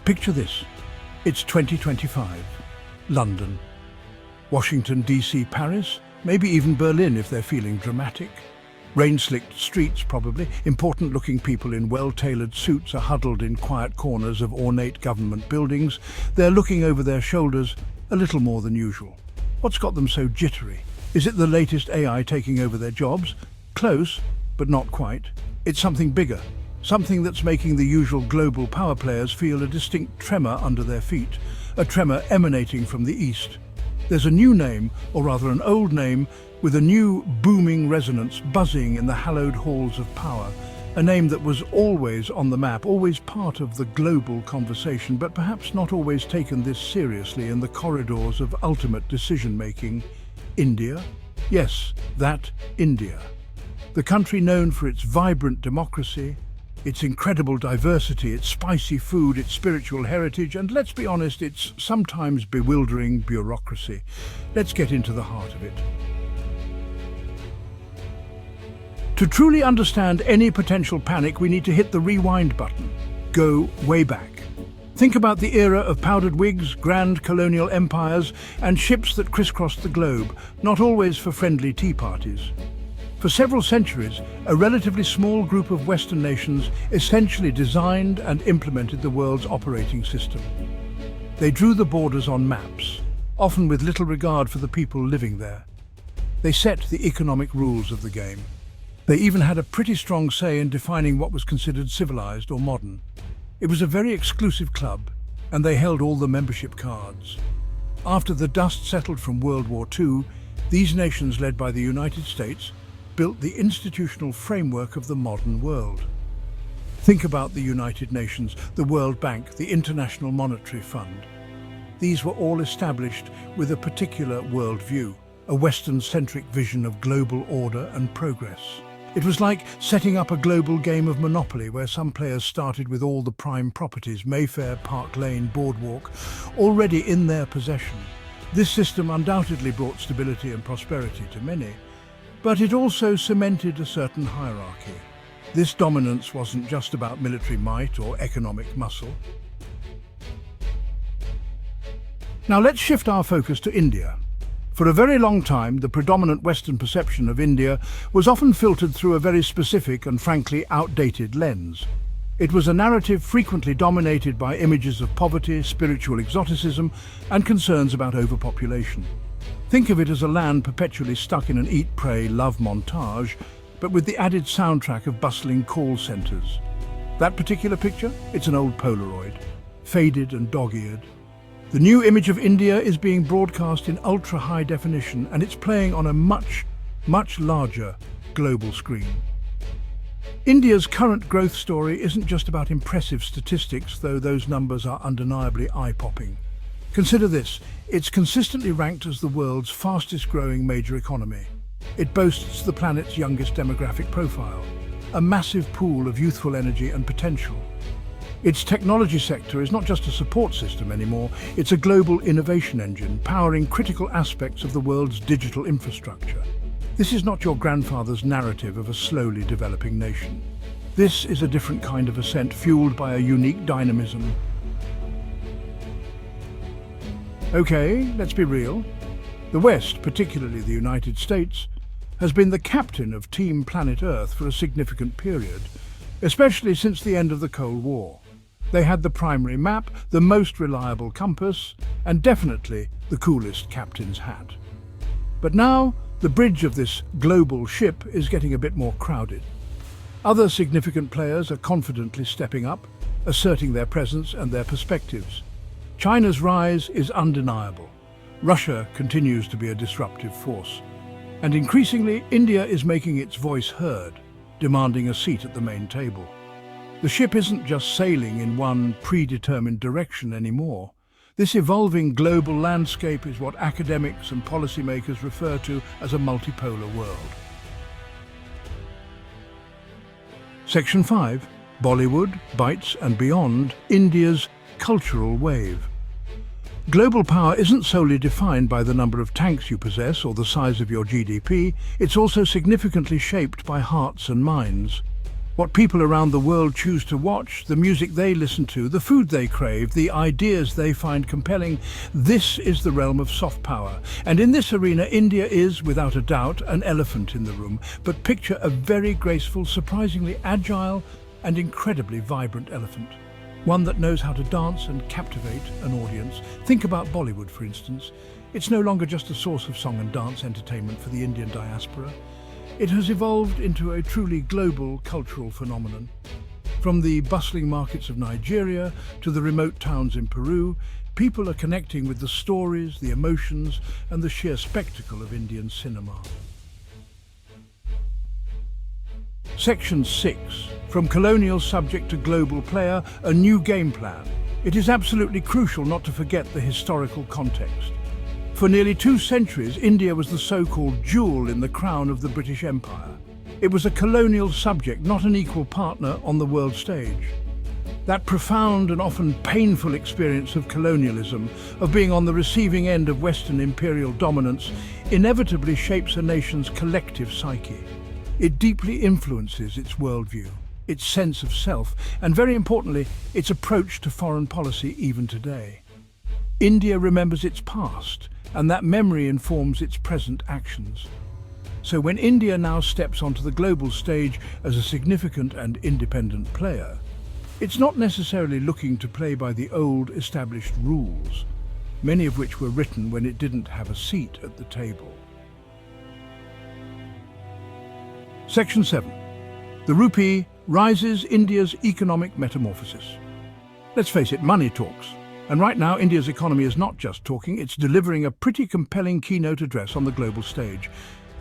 Picture this. It's 2025. London. Washington, D.C., Paris, maybe even Berlin if they're feeling dramatic. Rain-slicked streets, probably. Important-looking people in well-tailored suits are huddled in quiet corners of ornate government buildings. They're looking over their shoulders a little more than usual. What's got them so jittery? Is it the latest AI taking over their jobs? Close, but not quite. It's something bigger. Something that's making the usual global power players feel a distinct tremor under their feet. A tremor emanating from the east. There's a new name, or rather an old name, with a new booming resonance buzzing in the hallowed halls of power. A name that was always on the map, always part of the global conversation, but perhaps not always taken this seriously in the corridors of ultimate decision-making. India? Yes, that India. The country known for its vibrant democracy, its incredible diversity, its spicy food, its spiritual heritage, and let's be honest, its sometimes bewildering bureaucracy. Let's get into the heart of it. To truly understand any potential panic, we need to hit the rewind button. Go way back. Think about the era of powdered wigs, grand colonial empires, and ships that crisscrossed the globe, not always for friendly tea parties. For several centuries, a relatively small group of Western nations essentially designed and implemented the world's operating system. They drew the borders on maps, often with little regard for the people living there. They set the economic rules of the game. They even had a pretty strong say in defining what was considered civilized or modern. It was a very exclusive club, and they held all the membership cards. After the dust settled from World War II, these nations, led by the United States, built the institutional framework of the modern world. Think about the United Nations, the World Bank, the International Monetary Fund. These were all established with a particular worldview, a Western-centric vision of global order and progress. It was like setting up a global game of Monopoly where some players started with all the prime properties, Mayfair, Park Lane, Boardwalk, already in their possession. This system undoubtedly brought stability and prosperity to many, but it also cemented a certain hierarchy. This dominance wasn't just about military might or economic muscle. Now let's shift our focus to India. For a very long time, the predominant Western perception of India was often filtered through a very specific and frankly outdated lens. It was a narrative frequently dominated by images of poverty, spiritual exoticism, and concerns about overpopulation. Think of it as a land perpetually stuck in an eat, pray, love montage, but with the added soundtrack of bustling call centres. That particular picture? It's an old Polaroid, faded and dog-eared. The new image of India is being broadcast in ultra-high definition, and it's playing on a much larger global screen. India's current growth story isn't just about impressive statistics, though those numbers are undeniably eye-popping. Consider this, it's consistently ranked as the world's fastest-growing major economy. It boasts the planet's youngest demographic profile, a massive pool of youthful energy and potential. Its technology sector is not just a support system anymore, it's a global innovation engine, powering critical aspects of the world's digital infrastructure. This is not your grandfather's narrative of a slowly developing nation. This is a different kind of ascent, fueled by a unique dynamism. Okay, let's be real. The West, particularly the United States, has been the captain of Team Planet Earth for a significant period, especially since the end of the Cold War. They had the primary map, the most reliable compass, and definitely the coolest captain's hat. But now, the bridge of this global ship is getting a bit more crowded. Other significant players are confidently stepping up, asserting their presence and their perspectives. China's rise is undeniable. Russia continues to be a disruptive force. And increasingly, India is making its voice heard, demanding a seat at the main table. The ship isn't just sailing in one predetermined direction anymore. This evolving global landscape is what academics and policymakers refer to as a multipolar world. Section 5. Bollywood, Bites and Beyond, India's cultural wave. Global power isn't solely defined by the number of tanks you possess or the size of your GDP, it's also significantly shaped by hearts and minds. What people around the world choose to watch, the music they listen to, the food they crave, the ideas they find compelling, this is the realm of soft power. And in this arena, India is, without a doubt, an elephant in the room. But picture a very graceful, surprisingly agile, and incredibly vibrant elephant. One that knows how to dance and captivate an audience. Think about Bollywood, for instance. It's no longer just a source of song and dance entertainment for the Indian diaspora. It has evolved into a truly global cultural phenomenon. From the bustling markets of Nigeria to the remote towns in Peru, people are connecting with the stories, the emotions, and the sheer spectacle of Indian cinema. Section 6. From colonial subject to global player, a new game plan. It is absolutely crucial not to forget the historical context. For nearly 2 centuries, India was the so-called jewel in the crown of the British Empire. It was a colonial subject, not an equal partner on the world stage. That profound and often painful experience of colonialism, of being on the receiving end of Western imperial dominance, inevitably shapes a nation's collective psyche. It deeply influences its worldview, its sense of self, and very importantly, its approach to foreign policy even today. India remembers its past, and that memory informs its present actions. So when India now steps onto the global stage as a significant and independent player, it's not necessarily looking to play by the old established rules, many of which were written when it didn't have a seat at the table. Section 7. The Rupee Rises, India's economic metamorphosis. Let's face it, money talks. And right now, India's economy is not just talking, it's delivering a pretty compelling keynote address on the global stage.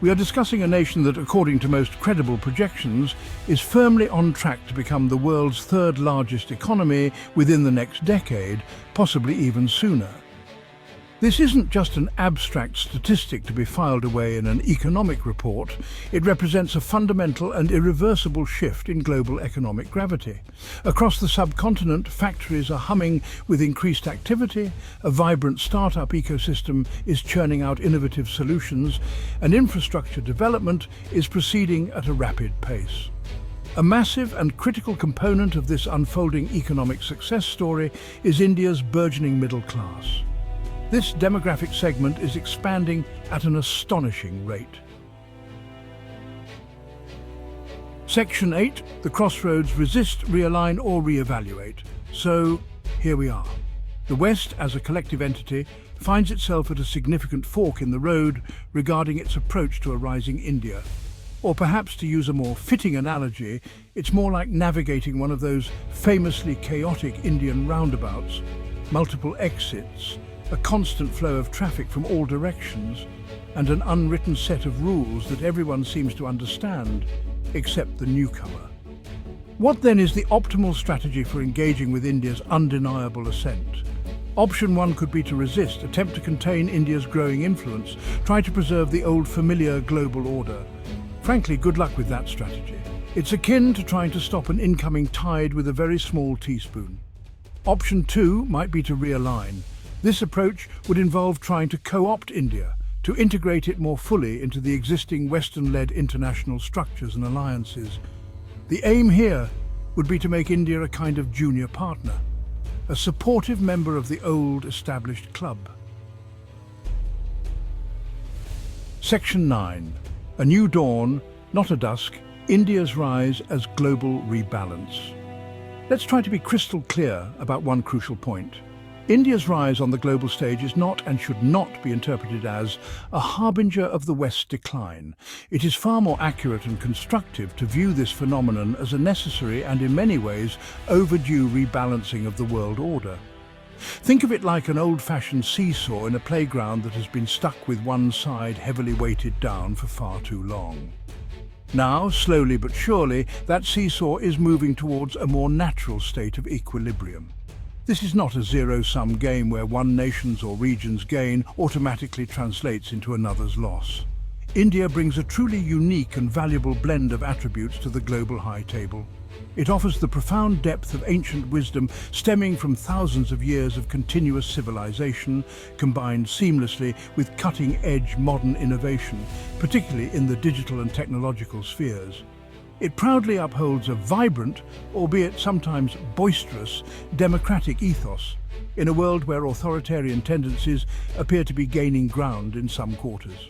We are discussing a nation that, according to most credible projections, is firmly on track to become the world's 3rd largest economy within the next decade, possibly even sooner. This isn't just an abstract statistic to be filed away in an economic report. It represents a fundamental and irreversible shift in global economic gravity. Across the subcontinent, factories are humming with increased activity, a vibrant startup ecosystem is churning out innovative solutions, and infrastructure development is proceeding at a rapid pace. A massive and critical component of this unfolding economic success story is India's burgeoning middle class. This demographic segment is expanding at an astonishing rate. Section 8, the Crossroads: resist, realign or re-evaluate. So, here we are. The West, as a collective entity, finds itself at a significant fork in the road regarding its approach to a rising India. Or perhaps, to use a more fitting analogy, it's more like navigating one of those famously chaotic Indian roundabouts, multiple exits, a constant flow of traffic from all directions, and an unwritten set of rules that everyone seems to understand, except the newcomer. What then is the optimal strategy for engaging with India's undeniable ascent? Option 1 could be to resist, attempt to contain India's growing influence, try to preserve the old familiar global order. Frankly, good luck with that strategy. It's akin to trying to stop an incoming tide with a very small teaspoon. Option 2 might be to realign. This approach would involve trying to co-opt India, to integrate it more fully into the existing Western-led international structures and alliances. The aim here would be to make India a kind of junior partner, a supportive member of the old established club. Section 9. A new dawn, not a dusk, India's rise as global rebalance. Let's try to be crystal clear about one crucial point. India's rise on the global stage is not and should not be interpreted as a harbinger of the West's decline. It is far more accurate and constructive to view this phenomenon as a necessary and in many ways overdue rebalancing of the world order. Think of it like an old-fashioned seesaw in a playground that has been stuck with one side heavily weighted down for far too long. Now, slowly but surely, that seesaw is moving towards a more natural state of equilibrium. This is not a zero-sum game where one nation's or region's gain automatically translates into another's loss. India brings a truly unique and valuable blend of attributes to the global high table. It offers the profound depth of ancient wisdom stemming from thousands of years of continuous civilization, combined seamlessly with cutting-edge modern innovation, particularly in the digital and technological spheres. It proudly upholds a vibrant, albeit sometimes boisterous, democratic ethos in a world where authoritarian tendencies appear to be gaining ground in some quarters.